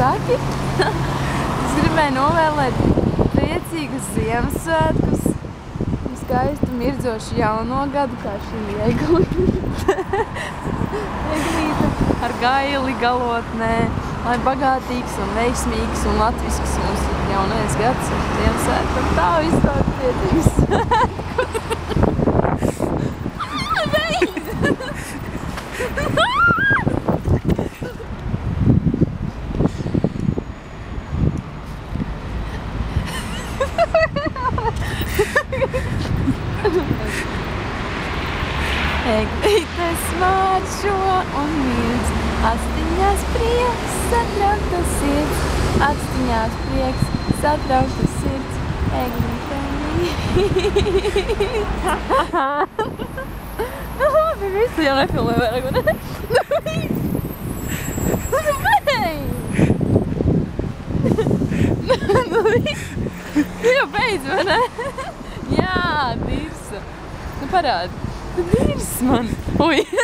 saki? Es gribēju novēlēt priecīgus Ziemassvētkus un skaistu mirdzošu jauno gadu, kā šī eglīte ar gaili galotnē, lai bagātīgs un veiksmīgs un latvisks mums jaunais gads un Ziemassvētku. Tā vispār priecīgus svētkus! Eglītes māršo un mīdz, astiņās prieks, satraukta sirds, astiņās prieks, satraukta sirds, eglīte mīdz. Labi, visu jau nefilmē vairāk, vai ne? Nu beidz! Nu jau beidz, vai ne? Jā, dirsa. Nu parādi. Tu dirs man. Ui.